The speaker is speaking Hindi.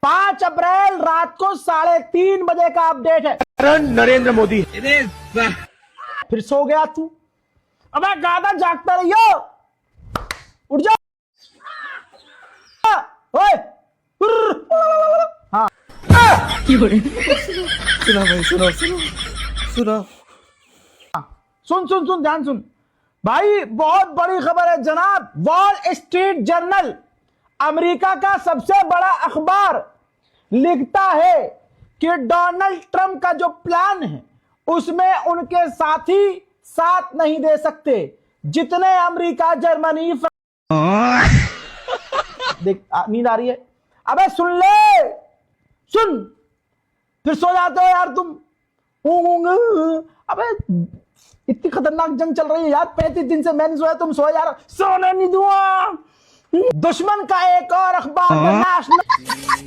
5 अप्रैल रात को 3:30 बजे का अपडेट है। नरेंद्र मोदी। फिर सो गया तू। अबे गादा जागता रहियो, उठ जा। ओए हाँ सुना भाई, सुनो सुनो सुनो। सुन सुन सुन, ध्यान सुन भाई, बहुत बड़ी खबर है जनाब। वॉल स्ट्रीट जर्नल, अमेरिका का सबसे बड़ा अखबार, लिखता है कि डोनाल्ड ट्रंप का जो प्लान है उसमें उनके साथी साथ नहीं दे सकते, जितने अमेरिका, जर्मनी, देख नींद आ रही है। अबे सुन ले, सुन, फिर सो जाते हो यार तुम। अबे इतनी खतरनाक जंग चल रही है यार, 35 दिन से मैं नहीं सोया, तुम सोए जा रहे हो। सोने नहीं दूंगा। दुश्मन का एक और अखबार, नेशनल